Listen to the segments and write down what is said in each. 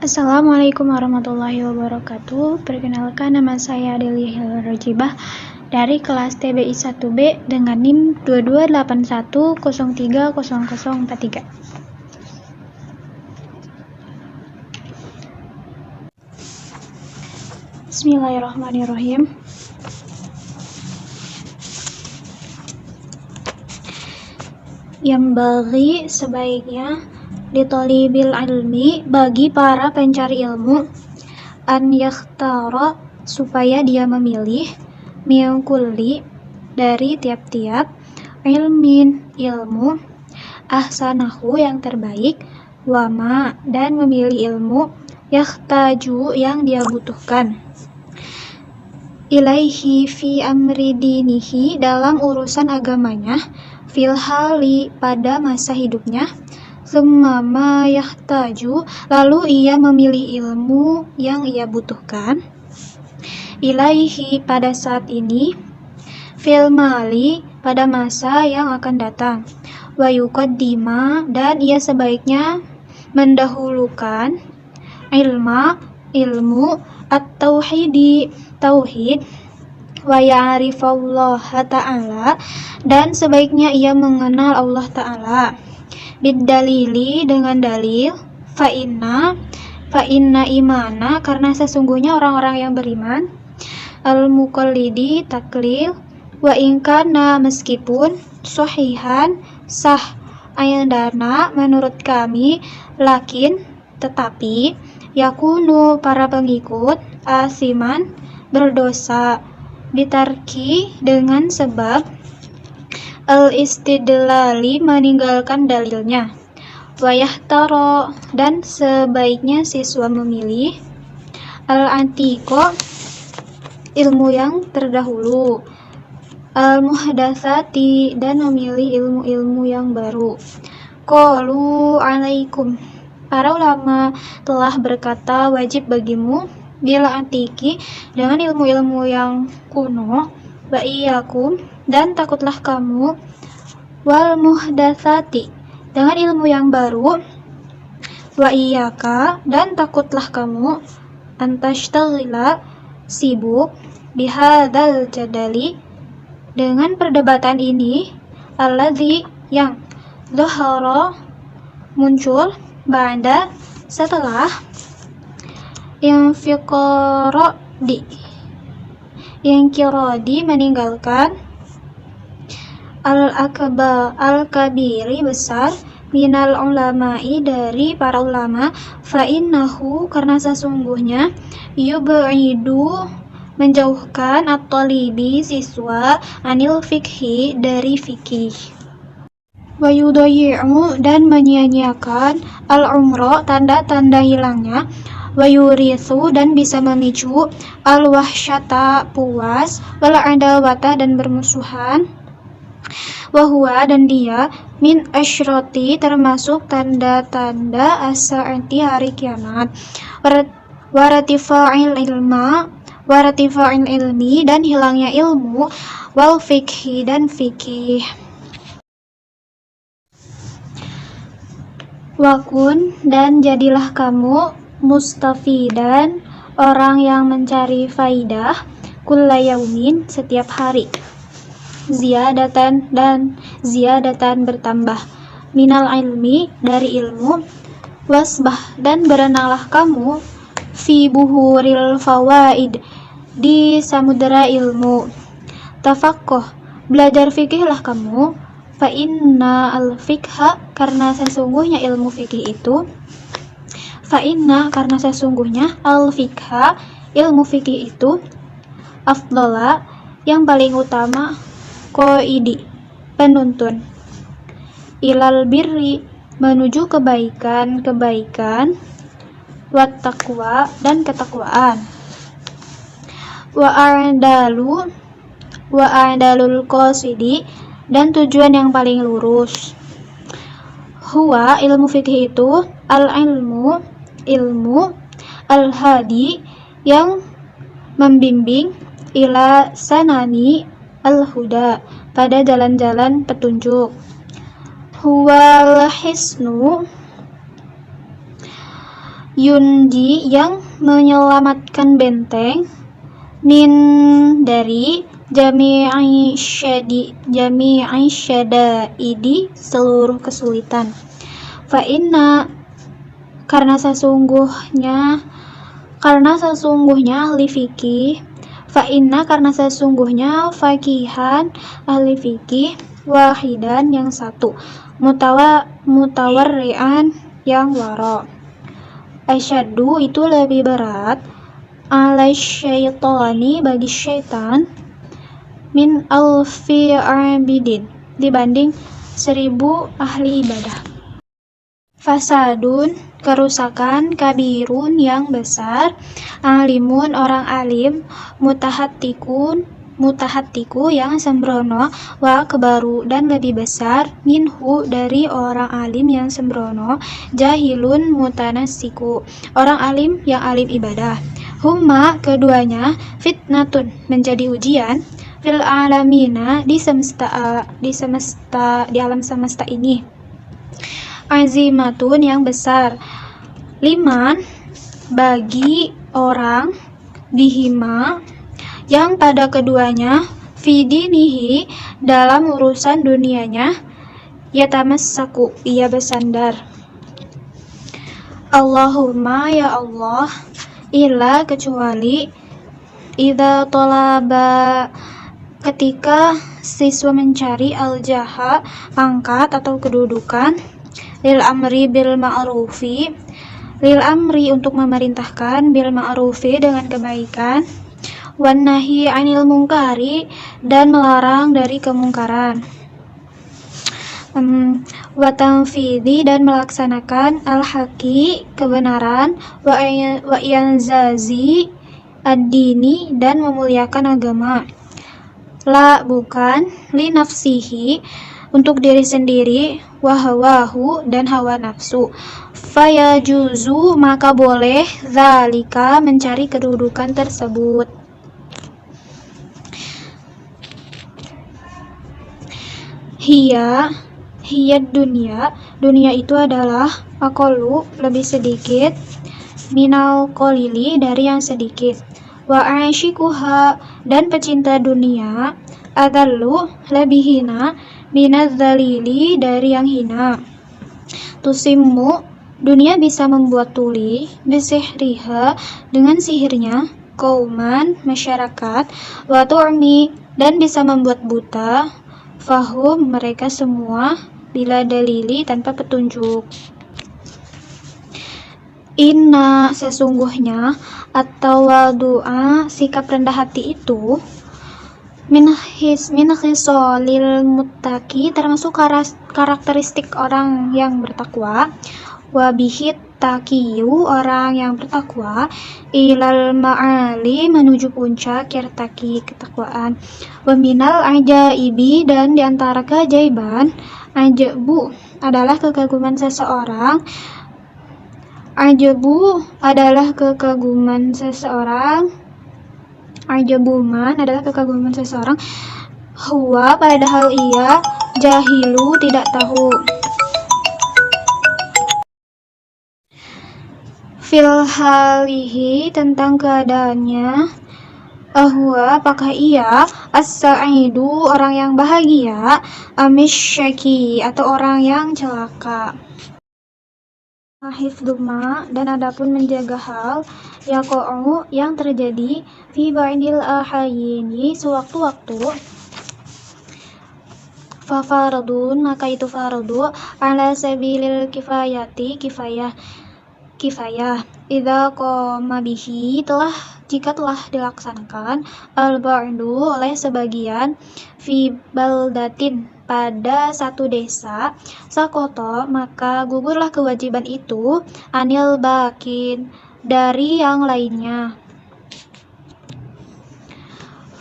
Assalamualaikum warahmatullahi wabarakatuh. Perkenalkan, nama saya Adelia Hilal-Rojibah dari kelas TBI 1B dengan NIM 2281030043. Bismillahirrahmanirrahim. Yang bagi sebaiknya litolibil ilmi, bagi para pencari ilmu, an yakhtara, supaya dia memilih, min kulli, dari tiap-tiap, ilmu, ahsanahu, yang terbaik, wama, dan memilih ilmu, yakhtaju, yang dia butuhkan, ilaihi fi amri dinihi, dalam urusan agamanya, fil hali, pada masa hidupnya, summa yahtaju, lalu ia memilih ilmu yang ia butuhkan, ilaihi, pada saat ini, fil mali, pada masa yang akan datang, wa yuqaddima, dan ia sebaiknya mendahulukan, ilmu at-tauhidi, tauhid, wa ya'rifallaha ta'ala, dan sebaiknya ia mengenal Allah Ta'ala, bid-dalili, dengan dalil, fa inna imana, karena sesungguhnya orang-orang yang beriman, al-muqallidi, taklil, wa ingkana, meskipun, sahihan, sah, ayandana, menurut kami, lakin, tetapi, yakunu, para pengikut, asiman, berdosa, bitarki, dengan sebab al-istidlali, meninggalkan dalilnya, wayahtaro, dan sebaiknya siswa memilih al-antiko, ilmu yang terdahulu, al-muhdatsati, dan memilih ilmu-ilmu yang baru. Qalu alaikum, para ulama telah berkata, wajib bagimu, bila antiki, dengan ilmu-ilmu yang kuno, wa iyyakum, dan takutlah kamu, wal muhdatsati, dengan ilmu yang baru, wa iyyaka, dan takutlah kamu, antashtagila, sibuk, bihadzal jadali, dengan perdebatan ini, alladzi, yang dhahara, muncul, ba'da, setelah, yang kirodi, meninggalkan, al-kabiri, besar, minal ulama'i, dari para ulama, fa innahu, karena sesungguhnya, yub'idu, menjauhkan, at-talibi, siswa, anil fikhi, dari fikih, wa yudayyi'u, dan menyia-nyiakan, al-umra, tanda-tanda hilangnya, wa yurithu, dan bisa memicu, al-wahsyata, puas, wal adawata, dan bermusuhan, wa huwa, dan dia, min asyrati, termasuk tanda-tanda as-sa'ati, hari kiamat, waratifa'il ilmi, dan hilangnya ilmu, wal fikhi, dan fikih. Wakun, dan jadilah kamu, mustafidan, orang yang mencari faidah, kulla yaumin, setiap hari, ziyadatan bertambah, minal ilmi, dari ilmu, wasbah, dan berenanglah kamu, fi buhuril fawaid, di samudera ilmu, tafaqquh, belajar fikihlah kamu, fa inna al-fikha, karena sesungguhnya ilmu fikih itu, karena sesungguhnya al-fikha, ilmu fikih itu, afdhala, yang paling utama, qaidi, penuntun, ilal birri, menuju kebaikan, wat taqwa, dan ketakwaan, wa a'dalul qasidi, dan tujuan yang paling lurus, huwa, ilmu fikih itu, ilmu al-hadi, yang membimbing, ila sanani al-huda, pada jalan-jalan petunjuk, huwal hisnu, yunji yang menyelamatkan benteng, min dari jami'i syadaidi seluruh kesulitan. Fa inna karena sesungguhnya ahli fikih, karena sesungguhnya fakihan ahli fikih, wahidan yang satu, mutawarri'an yang waro. Asyaddu itu lebih berat, alai syaitani bagi syaitan, min alfi abidin dibanding 1000 ahli ibadah. Fasadun kerusakan, kabirun yang besar, alimun orang alim, mutahatiku yang sembrono, wa kebaru dan lebih besar, minhu dari orang alim yang sembrono, jahilun mutanasiku orang alim yang alim ibadah. Huma keduanya fitnatun menjadi ujian, fil alamina di alam semesta ini, azimatun yang besar, liman bagi orang, bihima yang pada keduanya, fidinihi dalam urusan dunianya, yatamassaku ia bersandar. Allahumma ya Allah, illa kecuali, idza talaba ketika siswa mencari al-jaha pangkat atau kedudukan, lil amri untuk memerintahkan, bil ma'rufi dengan kebaikan, wan nahi anil mungkari dan melarang dari kemungkaran, wa tanfidhi dan melaksanakan al-haqi kebenaran, wa yanzazi ad-dini dan memuliakan agama, la bukan, li nafsihi untuk diri sendiri, wahawahu dan hawa nafsu, fayajuzu maka boleh, zalika mencari kedudukan tersebut. Hiya dunia itu adalah aqallu lebih sedikit, minal qalili dari yang sedikit, wa asyikuha dan pecinta dunia, adallu lebih hina, minaz zalili dari yang hina. Tusimmu dunia bisa membuat tuli, bisihriha dengan sihirnya, kauman masyarakat, wa tu'mi dan bisa membuat buta, fahum mereka semua, bila dalili tanpa petunjuk. Inna sesungguhnya, atau wadu'a sikap rendah hati itu, min khisalil muttaqi termasuk karakteristik orang yang bertakwa, wa bihit taqiyu orang yang bertakwa, ilal ma'ali menuju puncak yartaki ketakwaan, wa minal ajaibi dan diantara keajaiban, ajabu adalah kekaguman seseorang, ajabuman adalah kekaguman seseorang, huwa padahal ia, jahilu tidak tahu, filhalihi tentang keadaannya, ahwa apakah ia, as-sa'idu orang yang bahagia, amisyaki atau orang yang celaka. Hifduma dan adapun menjaga hal, yaqa'u yang terjadi, fi ba'dil ahayini sewaktu-waktu, fa faradun maka itu faradu, ala sabilil kifayah, idza qama bihi jika telah dilaksanakan, al-ba'du oleh sebagian, fi baldatin pada satu desa, sakoto maka gugurlah kewajiban itu, anil bakin dari yang lainnya.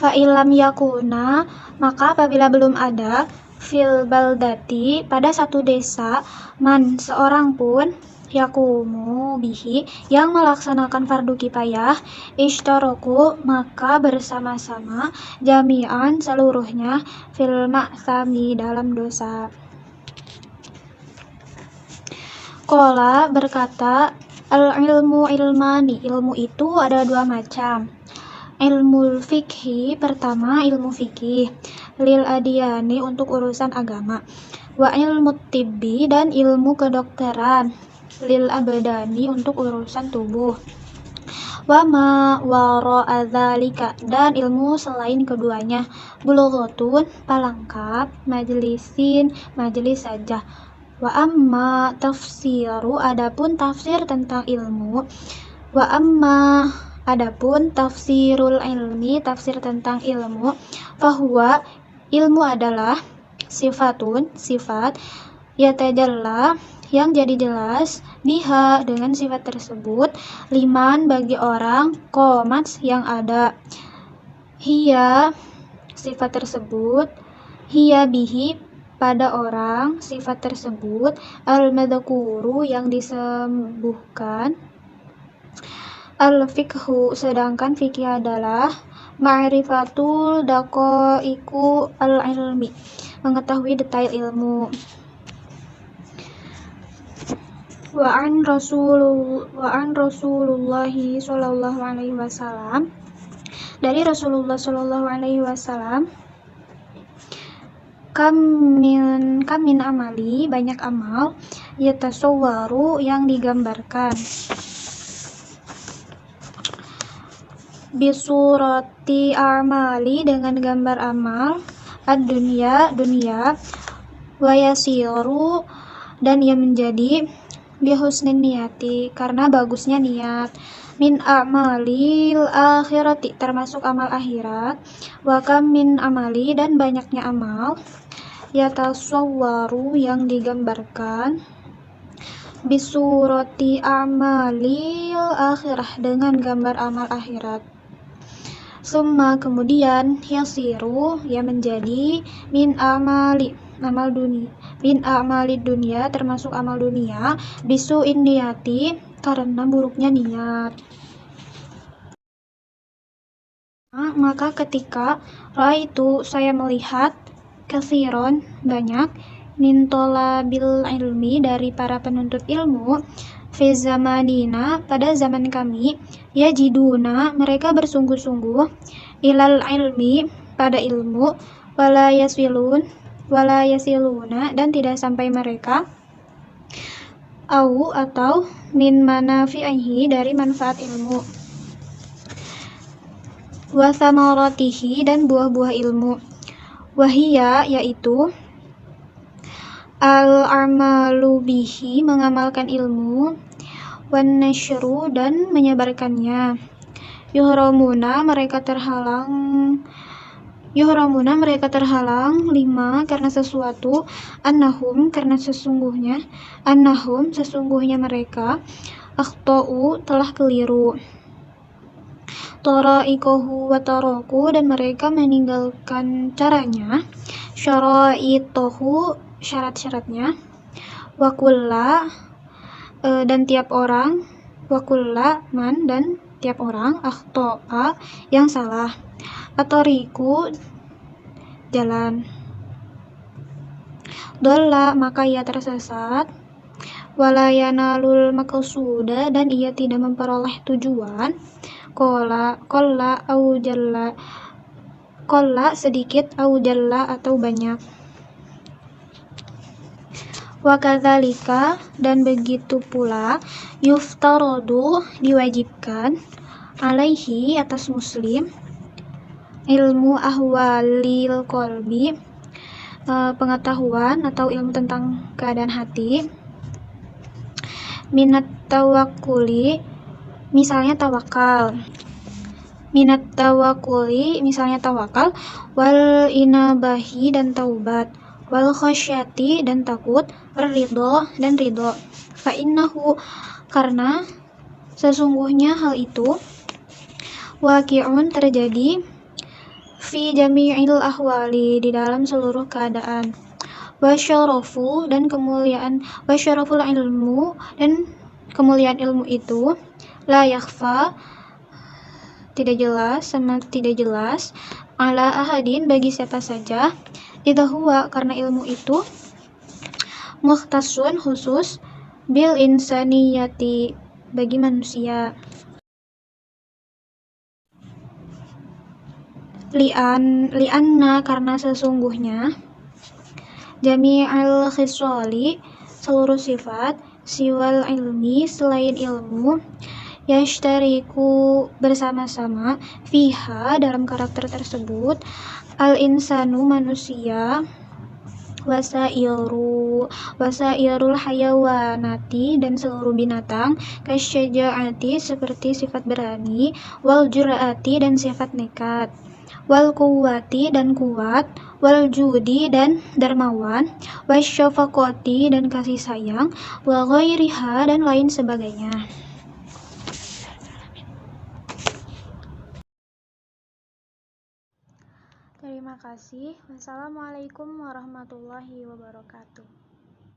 Fa'ilam yakuna maka apabila belum ada, fil baldati pada satu desa, man seorang pun, yakumu bihi yang melaksanakan fardu kifayah, ishtaraku maka bersama-sama, jami'an seluruhnya, fil ma'sami dalam dosa. Qala berkata Al-ilmu ilmani, ilmu itu ada dua macam. Ilmu fikhi, pertama ilmu fikih, lil adiyani untuk urusan agama. Wa ilmu tibbi, dan ilmu kedokteran, lil abadani untuk urusan tubuh. Wa ma wara'a dzalika, dan ilmu selain keduanya, bulughatun, palengkap, majlisin, majelis saja. Wa amma tafsiru, adapun tafsir tentang ilmu. Wa amma, adapun tafsirul ilmi, tafsir tentang ilmu. Fahuwa, ilmu adalah sifatun, sifat, yatajalla, yang jadi jelas, biha, dengan sifat tersebut, liman, bagi orang, komats, yang ada, hiya, sifat tersebut, hiya bihi, pada orang, sifat tersebut, al-madhkuru, yang disembuhkan, al-fikhu, sedangkan fikih adalah ma'rifatul daqaiqu al-ilmi, mengetahui detail ilmu. Wa an Rasulullahi sallallahu alaihi wasallam, dari Rasulullah sallallahu alaihi wasallam, kamin amali, banyak amal, yatasawwaru, yang digambarkan, bisurati amali, dengan gambar amal, ad-dunya, dunia, wa yasiru, dan ia menjadi, bihusnin niyati, karena bagusnya niat, min a'malil akhirati, termasuk amal akhirat, wa kam min amali, dan banyaknya amal, yatasawwaru, yang digambarkan, bisurati amalil akhirah, dengan gambar amal akhirat. Summa, kemudian, yasiru, ia menjadi, min amali, amal dunia, min a'malid dunia, termasuk amal dunia, bisu niyati, karena buruknya niat. Maka ketika raitu, saya melihat, katsiron, banyak, min tolabil ilmi, dari para penuntut ilmu, fi zamanina, pada zaman kami, yajiduna, mereka bersungguh-sungguh, ilal ilmi, pada ilmu, wala yasiluna, dan tidak sampai mereka, atau min manafi'ihi, dari manfaat ilmu, wa thamaratihi, dan buah-buah ilmu, wahia, yaitu, al-amalu bihi, mengamalkan ilmu, wan nasyru, dan menyebarkannya, yuhramuna, mereka terhalang, lima, karena sesuatu, annahum, sesungguhnya mereka, akhtau, telah keliru, tara'iqahu wa taraku, dan mereka meninggalkan caranya, syara'itahu, syarat-syaratnya, wa kulla, dan tiap orang, wa kulla man, dan tiap orang, akhta'a, yang salah, atariku, jalan, dolla, maka ia tersesat, wala yanalul maqsuda, dan ia tidak memperoleh tujuan, qalla au jalla, qalla, sedikit, au jalla, atau banyak, wa kadzalika, dan begitu pula, yuftaradu, diwajibkan, alaihi, atas muslim, ilmu ahwalil qalbi, pengetahuan atau ilmu tentang keadaan hati, minat tawakkuli, misalnya tawakal, wal inabahi, dan taubat, wal khasyati, dan takut, wal ridho, dan ridho, fa innahu, karena sesungguhnya hal itu, waqi'un, terjadi, fi jami'il ahwali, di dalam seluruh keadaan, wasyarafu, dan kemuliaan, wasyaraful ilmu, dan kemuliaan ilmu itu, la yakhfa, tidak jelas, ala ahadin, bagi siapa saja, idza huwa, karena ilmu itu, mukhtasun, khusus, bil insaniyati, bagi manusia. Li'anna karena sesungguhnya jami'al khisali seluruh sifat siwal ilmi selain ilmu yashtariku bersama-sama fiha dalam karakter tersebut al insanu manusia wasairul hayawanati dan seluruh binatang kasyaja'ati seperti sifat berani wal jur'ati dan sifat nekat wal quwwati dan kuat wal judi dan dermawan wasyafaqati dan kasih sayang wa ghairiha dan lain sebagainya. Terima kasih. Wassalamualaikum warahmatullahi wabarakatuh.